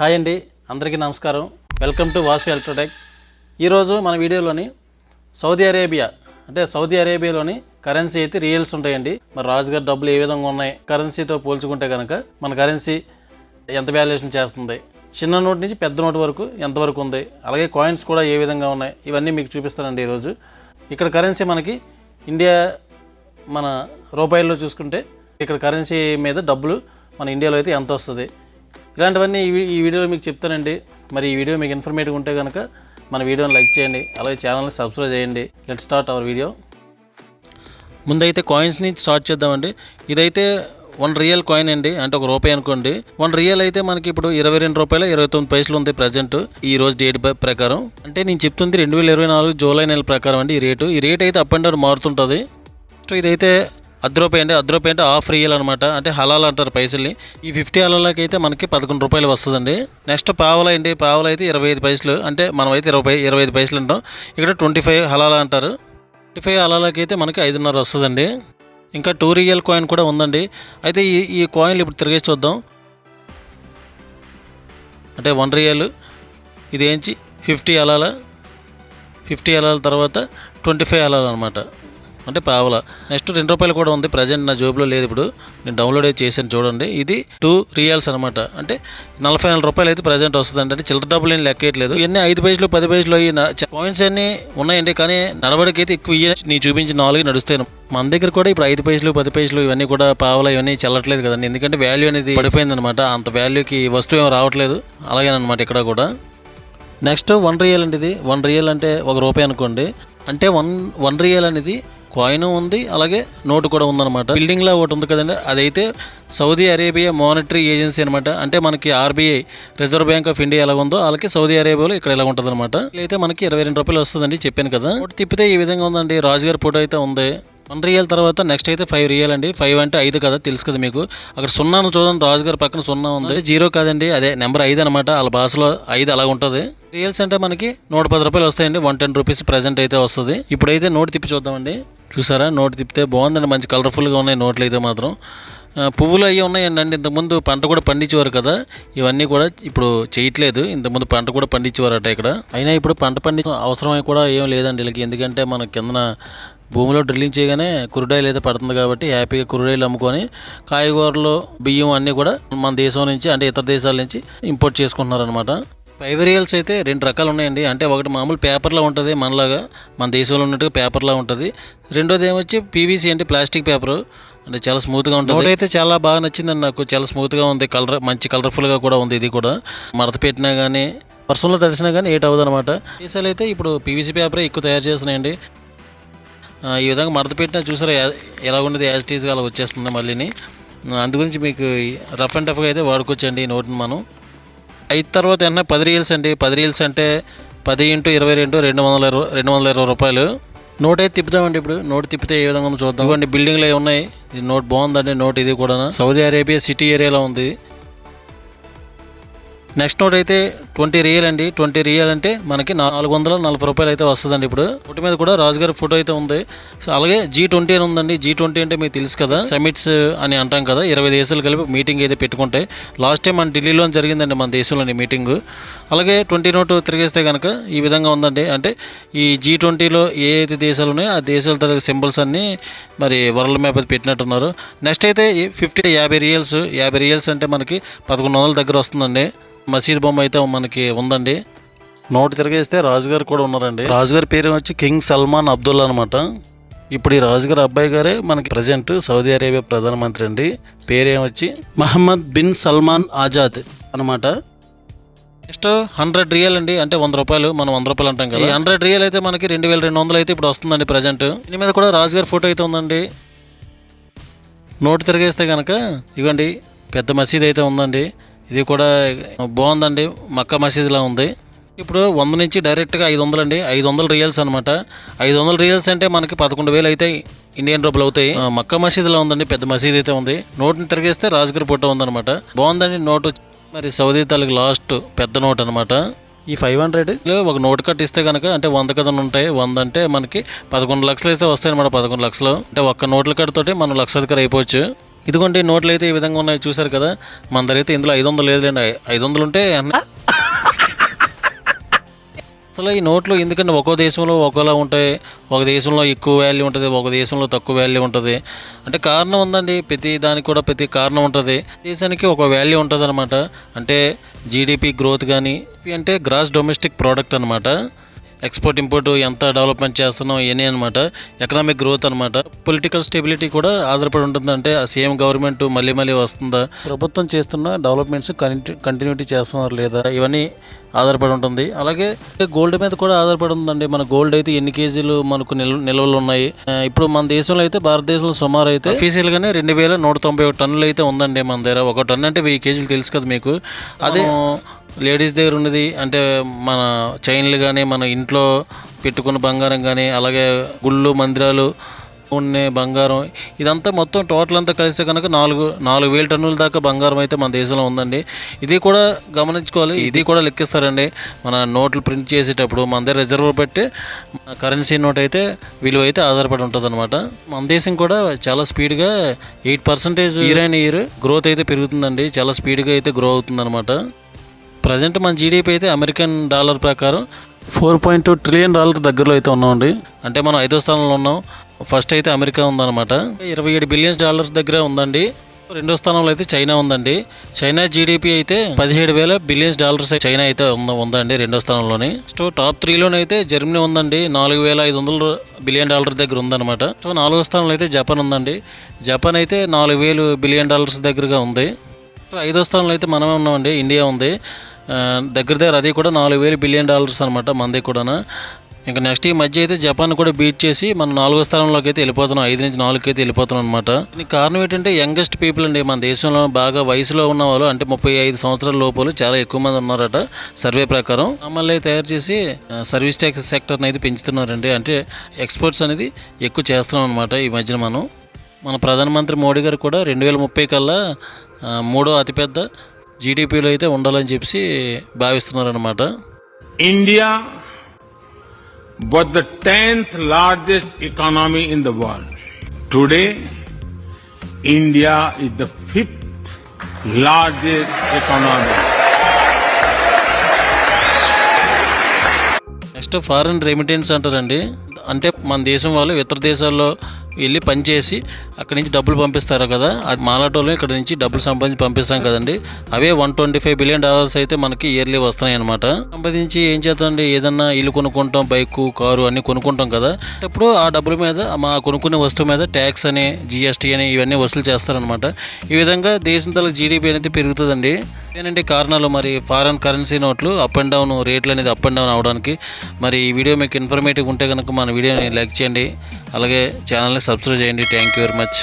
Hi అండి, అందరికీ నమస్కారం. Welcome to Vasu Electrotech. ఈరోజు మన వీడియోలోని సౌదీ అరేబియాలోని కరెన్సీ అయితే రియల్స్ ఉంటాయండి. మరి రాజుగారి డబ్బులు ఏ విధంగా ఉన్నాయి, కరెన్సీతో పోల్చుకుంటే కనుక మన కరెన్సీ ఎంత వాల్యుయేషన్ చేస్తుంది, చిన్న నోట్ నుంచి పెద్ద నోట్ వరకు ఎంతవరకు ఉంది, అలాగే కాయిన్స్ కూడా ఏ విధంగా ఉన్నాయి, ఇవన్నీ మీకు చూపిస్తానండి ఈరోజు. ఇక్కడ కరెన్సీ మనకి ఇండియా మన రూపాయల్లో చూసుకుంటే ఇక్కడ కరెన్సీ మీద డబ్బులు మన ఇండియాలో అయితే ఎంత వస్తుంది, ఇలాంటివన్నీ ఈ వీడియోలో మీకు చెప్తానండి. మరి ఈ వీడియో మీకు ఇన్ఫర్మేటివ్ ఉంటే కనుక మన వీడియోని లైక్ చేయండి, అలాగే ఛానల్ని సబ్స్క్రైబ్ చేయండి. Let start our video. ముందైతే కాయిన్స్ నుంచి స్టార్ట్ చేద్దామండి. ఇదైతే 1 రియల్ కాయిన్ అండి, అంటే ₹1 అనుకోండి. 1 రియల్ అయితే మనకి ఇప్పుడు ₹22.29 ఉంది ప్రజెంట్ ఈ రోజు డేట్ ప్రకారం. అంటే నేను చెప్తుంది 2024 జూలై నెల ప్రకారం అండి. ఈ రేట్ అయితే అప్ అండ్ డౌన్ మారుతుంటుంది. సో ఇదైతే ₹10 అండి. ₹10 అంటే హాఫ్ రియల్ అనమాట, అంటే హలాల్ అంటారు పైసల్ని. ఈ 50 హలాలకి అయితే మనకి ₹11 వస్తుందండి. నెక్స్ట్ పావలా అండి. పావలా అయితే 25 పైసలు, అంటే మనం అయితే 25 పైసలు అంటాం. ఇక్కడ 25 హలాలా అంటారు. 25 హలాలకి అయితే మనకి 5.5 వస్తుందండి. ఇంకా 2 రియల్ కాయిన్ కూడా ఉందండి. అయితే ఈ కాయిన్లు ఇప్పుడు తిరిగేసి చూద్దాం. అంటే 1 రియల్ ఇది ఏంచి 50 హలాల తర్వాత 25 హలాల్ అనమాట, అంటే పావలా. నెక్స్ట్ ₹2 కూడా ఉంది, ప్రజెంట్ నా జోబులో లేదు, ఇప్పుడు నేను డౌన్లోడ్ అయితే చేశాను చూడండి. ఇది 2 రియల్స్ అనమాట, అంటే ₹44 అయితే ప్రజెంట్ వస్తుందండి. అంటే చిల్లర డబ్బులు ఏం లెక్కేయట్లేదు. ఇవన్నీ 5 పైసలు 10 పైసలు కాయిన్స్ అన్నీ ఉన్నాయండి, కానీ నడవడికైతే ఎక్కువ నీ చూపించిన 4 నడుస్తాయి. మన దగ్గర కూడా ఇప్పుడు 5 పైసలు 10 పైసలు ఇవన్నీ కూడా పావలా ఇవన్నీ చెల్లట్లేదు కదండి, ఎందుకంటే వాల్యూ అనేది పడిపోయింది అనమాట. అంత వాల్యూకి వస్తువు ఏమి రావట్లేదు. అలాగేనమాట ఇక్కడ కూడా. నెక్స్ట్ 1 రియల్ అండి. ఇది 1 రియల్ అంటే ₹1 అనుకోండి. అంటే 1 రియల్ అనేది కాయిన్ ఉంది, అలాగే నోటు కూడా ఉందన్నమాట. బిల్డింగ్లో ఒకటి ఉంది కదండి, అదైతే సౌదీ అరేబియా మానిటరీ ఏజెన్సీ అనమాట. అంటే మనకి RBI reserve bank of India ఎలా ఉందో అలాగే సౌదీ అరేబియాలో ఇక్కడ ఎలా ఉంటుంది అనమాట. అయితే మనకి ₹22 వస్తుందండి, చెప్పాను కదా. నోటు తిప్పితే ఈ విధంగా ఉందండి. రాజుగారి ఫోటో అయితే ఉంది. 1 రియల్ తర్వాత నెక్స్ట్ అయితే 5 రియల్ అండి. 5 అంటే 5 కదా, తెలుసు కదా మీకు. అక్కడ 0 చూడండి, రాజుగారి పక్కన 0 ఉంది. 0 కాదండి, అదే నెంబర్ 5 అనమాట. వాళ్ళ భాషలో 5 అలా ఉంటుంది. రియల్స్ అంటే మనకి ₹110 వస్తాయండి. ₹110 ప్రజెంట్ అయితే వస్తుంది. ఇప్పుడైతే నోట్ తిప్పి చూద్దామండి. చూసారా, నోట్ తిప్పితే బాగుందండి, మంచి కలర్ఫుల్గా ఉన్నాయి నోట్లు అయితే మాత్రం. పువ్వులు అవి ఉన్నాయండి. ఇంతకుముందు పంట కూడా పండించేవారు కదా, ఇవన్నీ కూడా ఇప్పుడు చేయట్లేదు. ఇంతకుముందు పంట కూడా పండించేవారట ఇక్కడ. అయినా ఇప్పుడు పంట పండించే అవసరం కూడా ఏం లేదండి వీళ్ళకి, ఎందుకంటే మన కిందన భూమిలో డ్రిల్లింగ్ చేయగానే కురుడాయిలు అయితే పడుతుంది కాబట్టి హ్యాపీగా కురుడాయిలు అమ్ముకొని కాయగూరలు బియ్యం అన్నీ కూడా మన దేశం నుంచి, అంటే ఇతర దేశాల నుంచి ఇంపోర్ట్ చేసుకుంటున్నారు అనమాట. 5 రియల్స్ అయితే 2 రకాలు ఉన్నాయండి. అంటే ఒకటి మామూలు పేపర్లో ఉంటుంది, మనలాగా మన దేశంలో ఉన్నట్టుగా పేపర్లా ఉంటుంది. రెండోది ఏమొచ్చి PVC అంటే ప్లాస్టిక్ పేపరు, అంటే చాలా స్మూత్గా ఉంటుంది. అయితే చాలా బాగా నచ్చిందండి నాకు, చాలా స్మూత్గా ఉంది, మంచి కలర్ఫుల్గా కూడా ఉంది. ఇది కూడా మడత పెట్టినా కానీ వర్షంలో తడిసినా కానీ ఏట్ అవ్వదు అనమాట. దేశాలు అయితే ఇప్పుడు PVC పేపరే ఎక్కువ తయారు చేస్తున్నాయండి. ఈ విధంగా మడత పెట్టినా చూసారా ఎలా ఉండేది, యాజ్ ఇట్ ఈజ్గా అలా వచ్చేస్తుంది మళ్ళీని. అందుగురించి మీకు రఫ్ అండ్ టఫ్గా అయితే వాడుకోవచ్చండి ఈ నోట్ని మనం. 5 తర్వాత ఏమన్నా 10 రియల్స్ అండి. 10 రియల్స్ అంటే 10 × 22 220 నోట్ అయితే తిప్పుదామండి. ఇప్పుడు నోట్ తిప్పితే ఏ విధంగా ఉందో చూద్దాం. ఇవ్వండి, బిల్డింగ్లు అవి ఉన్నాయి. ఇది నోట్ బాగుందండి. నోట్ ఇది కూడా సౌదీ అరేబియా సిటీ ఏరియాలో ఉంది. నెక్స్ట్ నోట్ అయితే 20 రియల్ అండి. 20 రియల్ అంటే మనకి ₹440 అయితే వస్తుందండి. ఇప్పుడు నోటు మీద కూడా రాజుగారి ఫోటో అయితే ఉంది. సో అలాగే G20 అని ఉందండి. G20 అంటే మీకు తెలుసు కదా, సమిట్స్ అని అంటాం కదా, 20 దేశాలు కలిపి మీటింగ్ అయితే పెట్టుకుంటే. లాస్ట్ టైం మన ఢిల్లీలో జరిగిందండి, మన దేశంలోని మీటింగ్. అలాగే 20 నోటు తిరిగేస్తే కనుక ఈ విధంగా ఉందండి. అంటే ఈ G20లో ఏ దేశాలు ఉన్నాయో ఆ దేశాల తరగతి సింబల్స్ అన్నీ మరి వరల్డ్ మ్యాప్ అయితే పెట్టినట్టున్నారు. నెక్స్ట్ అయితే 50 రియల్స్ అంటే మనకి 1100 దగ్గర వస్తుందండి. మసీద్ బొమ్మ అయితే మనకి ఉందండి. నోటు తిరిగేస్తే రాజుగారు కూడా ఉన్నారండి. రాజుగారి పేరు వచ్చి కింగ్ సల్మాన్ అబ్దుల్లా అనమాట. ఇప్పుడు ఈ రాజుగారి అబ్బాయి గారే మనకి ప్రజెంట్ సౌదీ అరేబియా ప్రధానమంత్రి అండి. పేరేమొచ్చి మహమ్మద్ బిన్ సల్మాన్ ఆజాద్ అనమాట. నెక్స్ట్ 100 రియల్ అండి, అంటే ₹100. మనం ₹100 అంటాం కదా. 100 రియల్ అయితే మనకి 2200 అయితే ఇప్పుడు వస్తుందండి ప్రజెంట్. దీని మీద కూడా రాజుగారి ఫోటో అయితే ఉందండి. నోటు తిరిగేస్తే కనుక ఇవ్వండి, పెద్ద మసీద్ అయితే ఉందండి. ఇది కూడా బాగుందండి, మక్కా మసీదులా ఉంది. ఇప్పుడు 100 నుంచి డైరెక్ట్గా 500 అండి. 500 రియల్స్ అనమాట. 500 రియల్స్ అంటే మనకి 11,000 అయితే ఇండియన్ రూపాయలు అవుతాయి. మక్కా మసీదులా ఉందండి, పెద్ద మసీద్ అయితే ఉంది. నోటుని తిరిగేస్తే రాజుగారి ఫోటో ఉందన్నమాట. బాగుందండి నోటు. మరి సౌదీ తాలూకు లాస్ట్ పెద్ద నోట్ అనమాట. ఈ 500 ఒక నోటు కట్ ఇస్తే కనుక, అంటే 100 కదా ఉంటాయి. 100 అంటే మనకి 11 లక్షలు అయితే వస్తాయి అనమాట. 11 లక్షలు అంటే ఒక్క నోట్ల కట్ తోటి మనం లక్షాధికారి అయిపోవచ్చు. ఇదిగోండి నోట్లు అయితే ఈ విధంగా ఉన్నాయి చూసారు కదా. మన దగ్గర అయితే ఇందులో 500 లేదులేండి. 500 ఉంటే అసలు ఈ నోట్లు ఎందుకంటే ఒక్కో దేశంలో ఒక్కోలా ఉంటాయి. ఒక దేశంలో ఎక్కువ వాల్యూ ఉంటుంది, ఒక దేశంలో తక్కువ వాల్యూ ఉంటుంది. అంటే కారణం ఉందండి, ప్రతి దానికి కూడా ప్రతి కారణం ఉంటుంది. దేశానికి ఒక వాల్యూ ఉంటుంది అనమాట. అంటే జీడిపి గ్రోత్ కానీ అంటే గ్రాస్ డొమెస్టిక్ ప్రోడక్ట్ అనమాట. ఎక్స్పోర్ట్ ఇంపోర్ట్ ఎంత డెవలప్మెంట్ చేస్తున్నాం ఇవన్నీ అనమాట. ఎకనామిక్ గ్రోత్ అనమాట. పొలిటికల్ స్టెబిలిటీ కూడా ఆధారపడి ఉంటుంది. అంటే సేమ్ గవర్నమెంట్ మళ్ళీ మళ్ళీ వస్తుందా, ప్రభుత్వం చేస్తున్న డెవలప్మెంట్స్ కంటిన్యూటీ చేస్తున్నారు లేదా, ఇవన్నీ ఆధారపడి ఉంటుంది. అలాగే గోల్డ్ మీద కూడా ఆధారపడి ఉందండి. మన గోల్డ్ అయితే ఎన్ని కేజీలు మనకు నిల్వలు ఉన్నాయి. ఇప్పుడు మన దేశంలో అయితే భారతదేశంలో సుమారు అయితే అఫీషియల్గానే 2191 టన్నులు అయితే ఉందండి మన దగ్గర. ఒక టన్ను అంటే 1000 కేజీలు తెలుసు కదా మీకు. అదే లేడీస్ దగ్గర ఉన్నది అంటే మన చైన్లు కానీ, మన ఇంట్లో పెట్టుకున్న బంగారం కానీ, అలాగే గుళ్ళు మందిరాలు ఉన్నే బంగారం, ఇదంతా మొత్తం టోటల్ అంతా కలిస్తే కనుక 4,000 టన్నుల దాకా బంగారం అయితే మన దేశంలో ఉందండి. ఇది కూడా గమనించుకోవాలి, ఇది కూడా లెక్కిస్తారండి మన నోట్లు ప్రింట్ చేసేటప్పుడు. మన దగ్గర రిజర్వ్ పెట్టి కరెన్సీ నోట్ అయితే విలువ అయితే ఆధారపడి ఉంటుంది అనమాట. మన దేశం కూడా చాలా స్పీడ్గా 8% ఇయర్ అండ్ ఇయర్ గ్రోత్ అయితే పెరుగుతుందండి. చాలా స్పీడ్గా అయితే గ్రో అవుతుంది అనమాట. ప్రజెంట్ మన జీడిపి అయితే అమెరికన్ డాలర్ ప్రకారం $4.2 ట్రిలియన్ దగ్గరలో అయితే ఉన్నామండి. అంటే మనం 5వ స్థానంలో ఉన్నాం. ఫస్ట్ అయితే అమెరికా ఉందన్నమాట, $27 బిలియన్ దగ్గర ఉందండి. 2వ స్థానంలో అయితే చైనా ఉందండి. చైనా జీడిపి అయితే $17,000 బిలియన్ చైనా అయితే ఉందండి 2వ స్థానంలోని. సో టాప్ 3లోనే అయితే జర్మనీ ఉందండి, $4,500 బిలియన్ దగ్గర ఉందన్నమాట. సో 4వ స్థానంలో అయితే జపాన్ ఉందండి. జపాన్ అయితే $4,000 బిలియన్ దగ్గరగా ఉంది. 5వ స్థానంలో అయితే మనమే ఉన్నామండి, ఇండియా ఉంది దగ్గర అది కూడా $4,000 బిలియన్ అనమాట మనది కూడా. ఇంకా నెక్స్ట్ ఈ మధ్య అయితే జపాన్ కూడా బీట్ చేసి మనం 4వ స్థానంలోకి అయితే వెళ్ళిపోతున్నాం, 5 నుంచి 4కి అయితే వెళ్ళిపోతున్నాం అనమాట. దీనికి కారణం ఏంటంటే యంగెస్ట్ పీపుల్ అండి. మన దేశంలో బాగా వయసులో ఉన్న వాళ్ళు అంటే 35 సంవత్సరాల లోపల చాలా ఎక్కువ మంది ఉన్నారట సర్వే ప్రకారం. మమ్మల్ని తయారు చేసి సర్వీస్ ట్యాక్స్ సెక్టర్ని అయితే పెంచుతున్నారండి. అంటే ఎక్స్పోర్ట్స్ అనేది ఎక్కువ చేస్తున్నాం అనమాట ఈ మధ్యన మనం. మన ప్రధానమంత్రి మోడీ గారు కూడా 2030 కల్లా 3వ అతిపెద్ద జీడిపిలో అయితే ఉండాలని చెప్పి భావిస్తున్నారనమాట. India was the 10th largest economy in the world. Today, India is the 5th largest economy. Next foreign remittance అంటారండి. అంటే మన దేశం వాళ్ళు ఇతర దేశాల్లో వెళ్ళి పనిచేసి అక్కడి నుంచి డబ్బులు పంపిస్తారు కదా, అది మాలాటోళ్ళు ఇక్కడ నుంచి డబ్బులు సంపాదించి పంపిస్తాం కదండి. అవే $125 బిలియన్ అయితే మనకి ఇయర్లీ వస్తున్నాయి అనమాట. సంపాదించి ఏం చేద్దామండి, ఏదన్నా ఇల్లు కొనుక్కుంటాం, బైక్ కారు అన్ని కొనుక్కుంటాం కదా. అప్పుడు ఆ డబ్బుల మీద మా కొనుక్కునే వస్తువు మీద ట్యాక్స్ అని, జిఎస్టీ అని ఇవన్నీ వసూలు చేస్తారనమాట. ఈ విధంగా దేశం తల జీడిపి అనేది పెరుగుతుందండి. ఏంటంటే కారణాలు మరి ఫారెన్ కరెన్సీ నోట్లు అప్ అండ్ డౌన్, రేట్లు అనేది అప్ అండ్ డౌన్ అవడానికి. మరి ఈ వీడియో మీకు ఇన్ఫర్మేటివ్ ఉంటే కనుక మన వీడియోని లైక్ చేయండి, అలాగే ఛానల్ని సబ్స్క్రైబ్ చేయండి. Thank you very much.